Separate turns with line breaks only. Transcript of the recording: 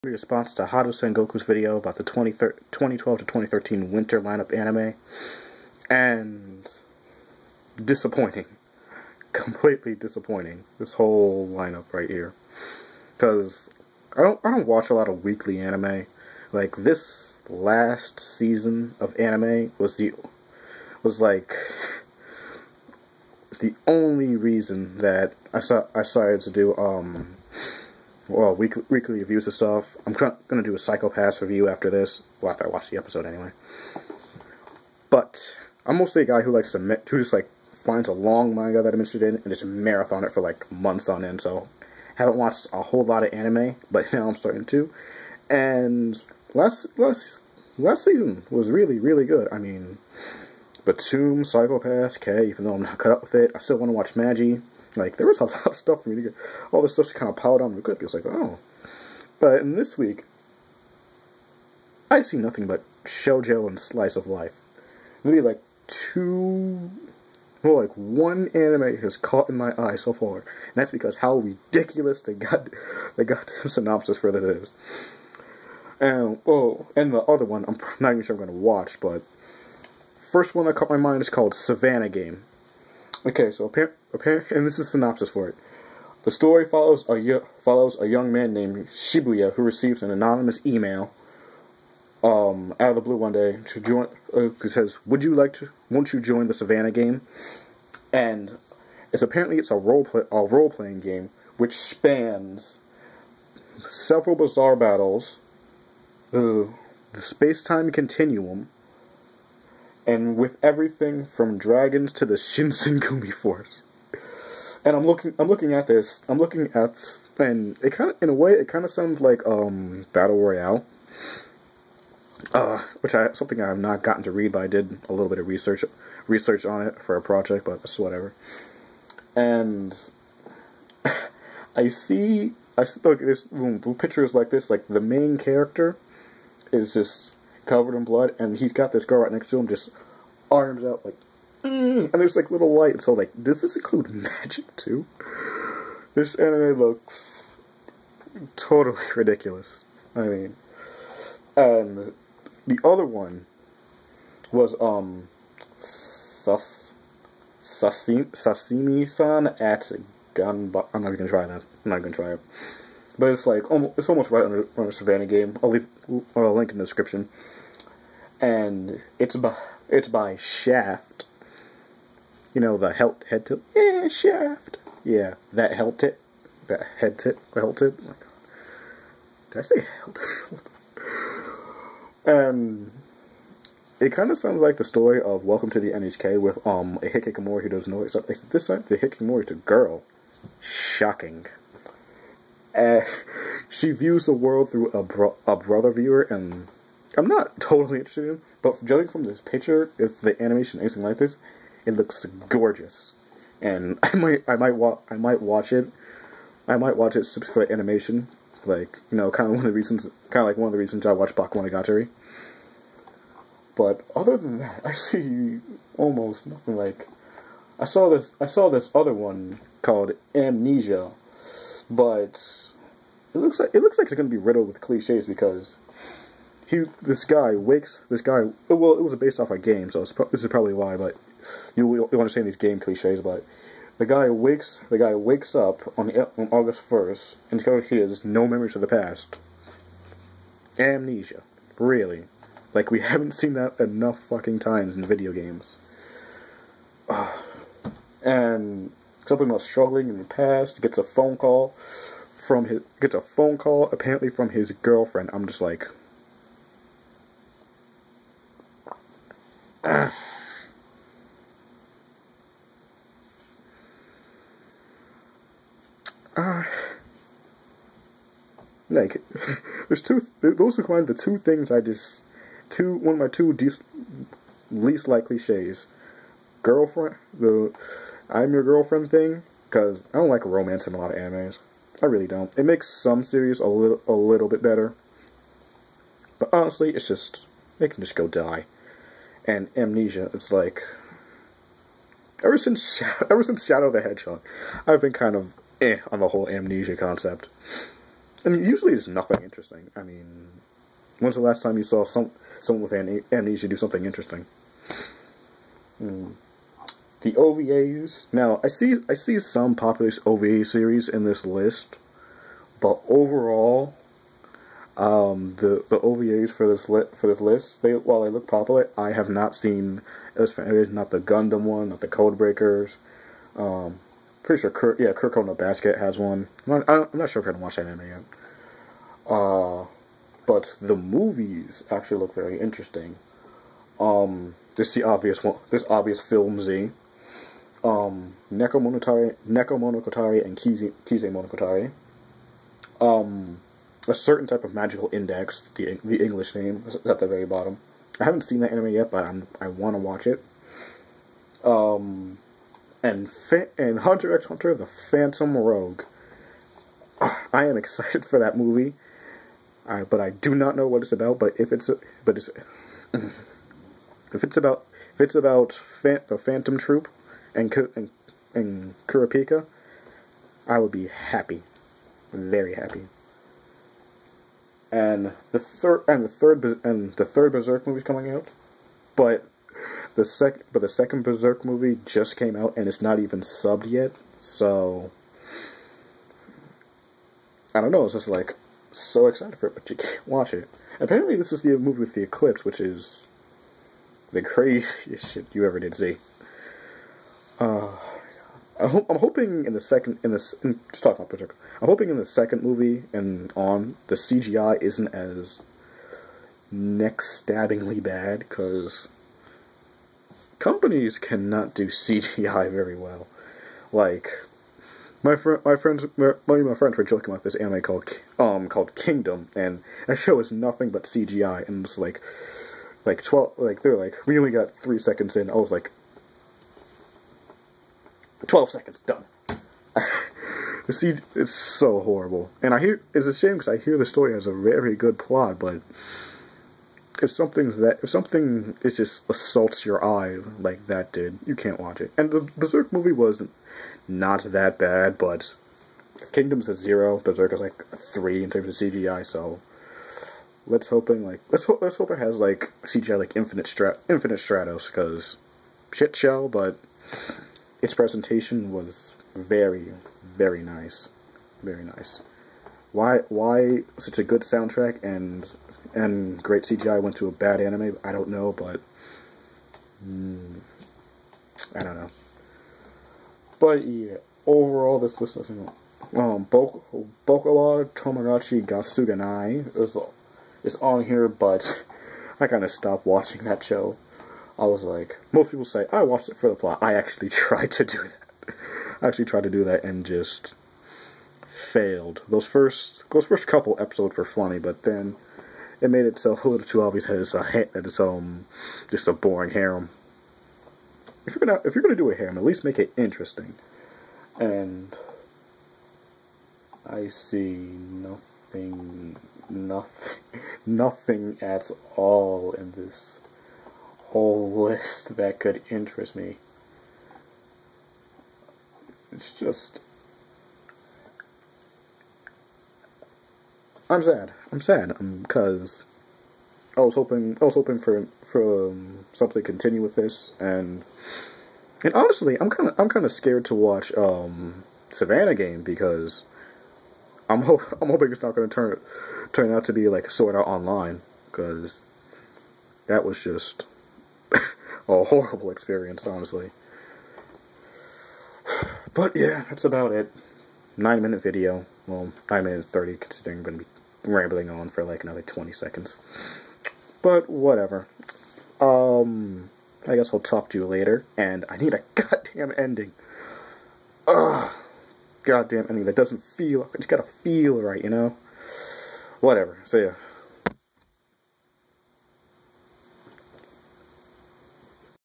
Response to Hado Sengoku's video about the 2012 to 2013 winter lineup anime, and disappointing. Completely disappointing, this whole lineup right here. Because I don't watch a lot of weekly anime. Like, this last season of anime was like the only reason that I decided to do weekly reviews of stuff. I'm gonna do a Psycho-Pass review after this. Well, after I watch the episode anyway. But I'm mostly a guy who just finds a long manga that I'm interested in and just marathon it for like months on end. So haven't watched a whole lot of anime, but now I'm starting to. And last season was really, really good. I mean, Batum, Psycho-Pass, K, even though I'm not cut up with it, I still want to watch Magi. Like, there was a lot of stuff for me to get. All this stuff's kind of piled on me good. It's like, oh. But in this week, I see nothing but shoujo and slice of life. Maybe like one anime has caught in my eye so far. And that's because how ridiculous the goddamn synopsis for that is. And the other one, I'm not even sure I'm going to watch, but first one that caught my mind is called Savannah Game. Okay, so and this is a synopsis for it. The story follows a young man named Shibuya who receives an anonymous email out of the blue one day to join. It says, won't you join the Savannah Game? And it's a role playing game which spans several bizarre battles, the space-time continuum, and with everything from dragons to the Shinsengumi Force. And I'm looking at this, and it kind of sounds like Battle Royale. Something I have not gotten to read, but I did a little bit of research on it for a project, but it's whatever. And I see look, this pictures like this, like the main character is just covered in blood, and he's got this girl right next to him, just arms out, like, and there's like little light. So, like, does this include magic too? This anime looks totally ridiculous. I mean, and the other one was Sashimi-san at Ganba. I'm not even gonna try that. I'm not gonna try it. But it's like it's almost right under Savannah Game. I'll leave a link in the description. And it's by Shaft. You know, the head tip. Yeah, Shaft. Yeah, that head tip. Hell tip. Oh my God. Did I say hell tip? And it kind of sounds like the story of Welcome to the NHK with a hikikomori who doesn't know it. Except this time the hikikomori is a girl. Shocking. She views the world through a brother viewer, and I'm not totally interested in, but judging from this picture, if the animation is anything like this, it looks gorgeous. And I might watch it. I might watch it simply for the animation, like, you know, kind of one of the reasons I watch Bakemonogatari. But other than that, I see almost nothing. Like, I saw this other one called Amnesia, but it looks like it's going to be riddled with cliches because this guy. Well, it was based off a game, so this is probably why. But you understand these game cliches. But the guy wakes up on August 1st, and he has no memories of the past. Amnesia, really? Like, we haven't seen that enough fucking times in video games. And something about struggling in the past, gets a phone call apparently from his girlfriend. I'm just like, like, those are kind of the two things one of my two least like cliches. Girlfriend, I'm your girlfriend thing, because I don't like romance in a lot of animes. I really don't. It makes some series a little bit better, but honestly, they can just go die. And Amnesia, it's like, ever since Shadow the Hedgehog, I've been kind of on the whole Amnesia concept. I mean, usually it's nothing interesting. I mean, when's the last time you saw someone with amnesia do something interesting? The OVAs. Now, I see some popular OVA series in this list, but overall, the OVAs for this list, while they look popular, I have not seen. Not the Gundam one, not the Codebreakers. Pretty sure Kurko no Basket has one. I'm not sure if I can watch that anime yet. But the movies actually look very interesting. There's the obvious one. There's obvious Film Z. Neko Monogatari and Kise Monogatari. A certain type of magical index, the English name is at the very bottom. I haven't seen that anime yet, but I want to watch it. And Hunter x Hunter: The Phantom Rogue. I am excited for that movie, but I do not know what it's about. But if it's about the Phantom Troop and Kurapika, I would be happy, very happy. And the third Berserk movie is coming out, but the second Berserk movie just came out and it's not even subbed yet. So I don't know. It's just like so excited for it, but you can't watch it. Apparently, this is the movie with the eclipse, which is the craziest shit you ever did see. I'm hoping in the second just talking about Berserk. I'm hoping in the second movie and on the CGI isn't as neck-stabbingly bad, because companies cannot do CGI very well. Like my friends were joking about this anime called Kingdom, and that show is nothing but CGI, and it's like 12, they're like, we only got 3 seconds in. I was like, 12 seconds, done. It's so horrible. And it's a shame because I hear the story has a very good plot, but if something just assaults your eye like that did, you can't watch it. And the Berserk movie was not that bad, but if Kingdom's a 0, Berserk is like a 3 in terms of CGI, so let's hope it has like CGI like Infinite Stratos, because shit show, but its presentation was very, very nice. Very nice. Why such a good soundtrack and great CGI went to a bad anime, I don't know, but I don't know. But yeah, overall this list of Bokawa Tomodachi ga Suganai is on here, but I kind of stopped watching that show. I was like, most people say, I watched it for the plot. I actually tried to do that. And just failed. Those first couple episodes were funny, but then it made itself a little too obvious that it's just a boring harem. If you're gonna do a harem, at least make it interesting. And I see nothing at all in this whole list that could interest me. It's just, I'm sad because I was hoping for something to continue with this, and honestly, I'm kind of scared to watch Savannah Game, because I'm hoping it's not going to turn out to be like Sword Art Online, because that was just a horrible experience, honestly. But yeah, that's about it. 9-minute video. Well, 9 minutes 30, considering I'm going to be rambling on for like another 20 seconds. But whatever. I guess I'll talk to you later. And I need a goddamn ending. Goddamn ending that doesn't feel. It's gotta feel right, you know? Whatever. So yeah.